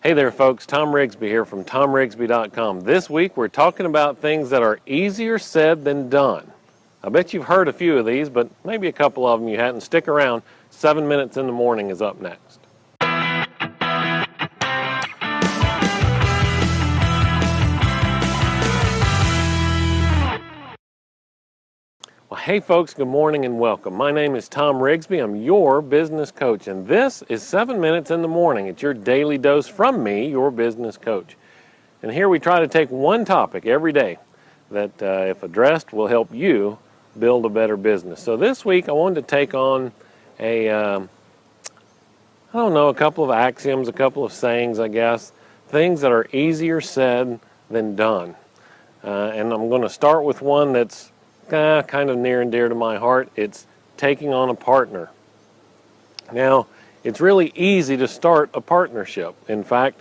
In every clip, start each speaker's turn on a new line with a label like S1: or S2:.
S1: Hey there folks, Tom Rigsby here from TomRigsby.com. This week we're talking about things that are easier said than done. I bet you've heard a few of these, but maybe a couple of them you hadn't. Stick around, 7 Minutes in the Morning is up next. Well, hey folks, good morning and welcome. My name is Tom Rigsby. I'm your business coach, and this is 7 Minutes in the Morning. It's your daily dose from me, your business coach. And here we try to take one topic every day that, if addressed, will help you build a better business. So this week I wanted to take on a couple of axioms, a couple of sayings, I guess, things that are easier said than done. And I'm going to start with one that's kind of near and dear to my heart. It's taking on a partner. Now, it's really easy to start a partnership. In fact,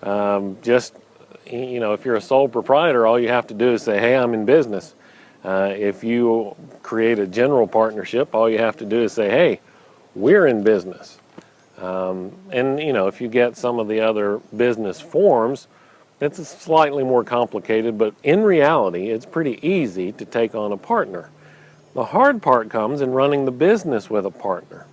S1: if you're a sole proprietor, all you have to do is say, hey, I'm in business. If you create a general partnership, all you have to do is say, hey, we're in business. If you get some of the other business forms, it's slightly more complicated, but in reality, it's pretty easy to take on a partner. The hard part comes in running the business with a partner.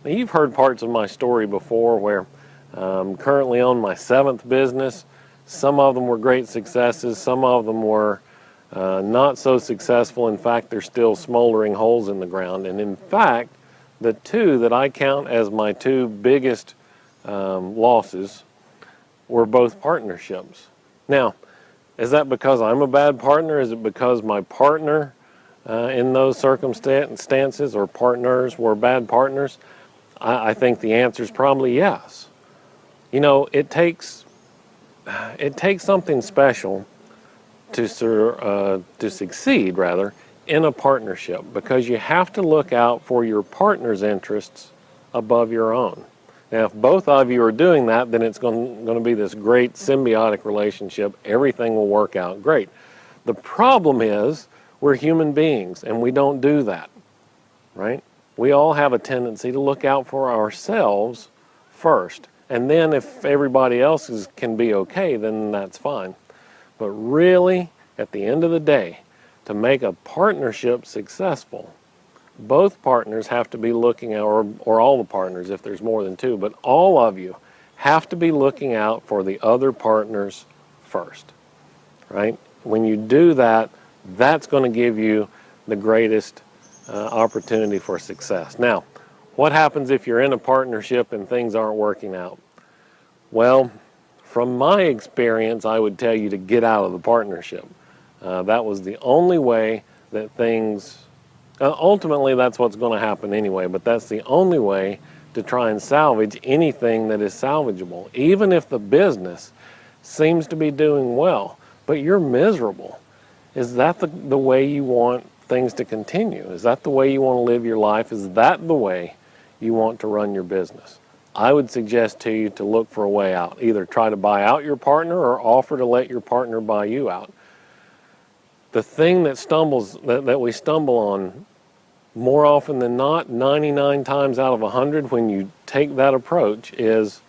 S1: Now, you've heard parts of my story before where I'm currently on my 7th business. Some of them were great successes. Some of them were not so successful. In fact, they're still smoldering holes in the ground. And in fact, the two that I count as my two biggest losses were both partnerships. Now, is that because I'm a bad partner? Is it because my partner in those circumstances or partners were bad partners? I think the answer is probably yes. It takes something special to succeed, rather, in a partnership, because you have to look out for your partner's interests above your own. Now, if both of you are doing that, then it's going to be this great symbiotic relationship. Everything will work out great. The problem is we're human beings, and we don't do that, right? We all have a tendency to look out for ourselves first. And then if everybody else can be okay, then that's fine. But really, at the end of the day, to make a partnership successful, both partners have to be looking out, or all the partners if there's more than two, but all of you have to be looking out for the other partners first, right? When you do that, that's going to give you the greatest opportunity for success. Now, what happens if you're in a partnership and things aren't working out? Well, from my experience, I would tell you to get out of the partnership. That was the only way that things... ultimately, that's what's going to happen anyway, but that's the only way to try and salvage anything that is salvageable. Even if the business seems to be doing well, but you're miserable, is that the way you want things to continue? Is that the way you want to live your life? Is that the way you want to run your business? I would suggest to you to look for a way out. Either try to buy out your partner or offer to let your partner buy you out. The thing that we stumble on more often than not, 99 times out of 100, when you take that approach, is,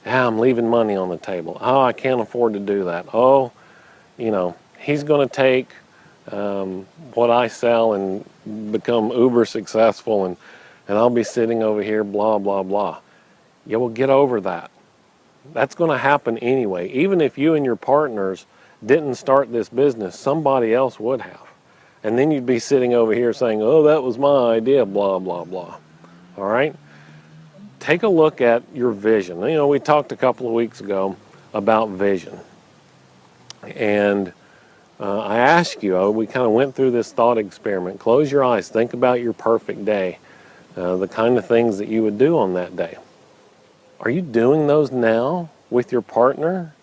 S1: I'm leaving money on the table. Oh, I can't afford to do that. Oh, he's going to take what I sell and become uber successful, and I'll be sitting over here, blah, blah, blah. Yeah, well, get over that. That's going to happen anyway. Even if you and your partners didn't start this business, somebody else would have. And then you'd be sitting over here saying, oh, that was my idea, blah, blah, blah. All right? Take a look at your vision. We talked a couple of weeks ago about vision. And I asked you, we kind of went through this thought experiment. Close your eyes. Think about your perfect day, the kind of things that you would do on that day. Are you doing those now with your partner?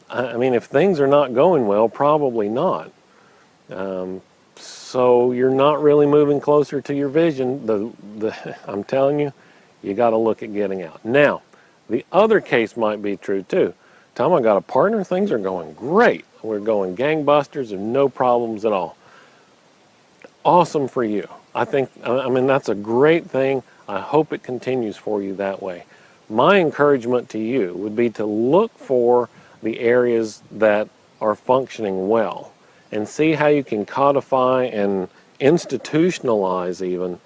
S1: If things are not going well, probably not. So you're not really moving closer to your vision. I'm telling you, you got to look at getting out. Now, the other case might be true too. Tom, I got a partner, things are going great. We're going gangbusters and no problems at all. Awesome for you. That's a great thing. I hope it continues for you that way. my encouragement to you would be to look for the areas that are functioning well and see how you can codify and institutionalize even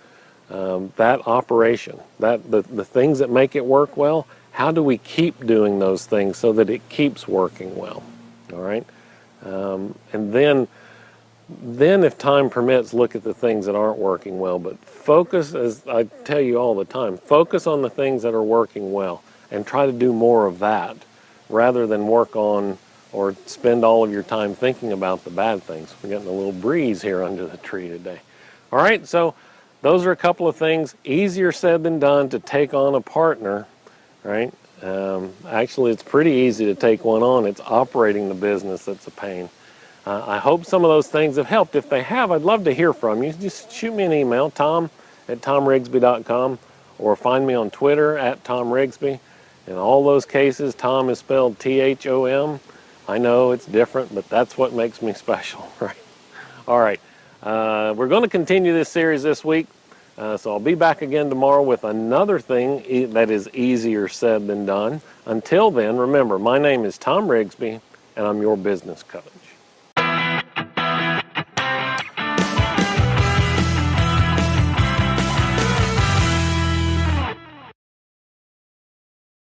S1: that operation, that the things that make it work well. How do we keep doing those things so that it keeps working well? All right, and then if time permits, look at the things that aren't working well. But focus, as I tell you all the time, focus on the things that are working well and try to do more of that rather than work on or spend all of your time thinking about the bad things. We're getting a little breeze here under the tree today. All right, so those are a couple of things. Easier said than done to take on a partner, right? Actually, it's pretty easy to take one on. It's operating the business that's a pain. I hope some of those things have helped. If they have, I'd love to hear from you. Just shoot me an email, tom@tomrigsby.com, or find me on Twitter @TomRigsby. In all those cases, Tom is spelled T-H-O-M. I know it's different, but that's what makes me special, right? All right. We're going to continue this series this week, so I'll be back again tomorrow with another thing that is easier said than done. Until then, remember, my name is Tom Rigsby, and I'm your business coach.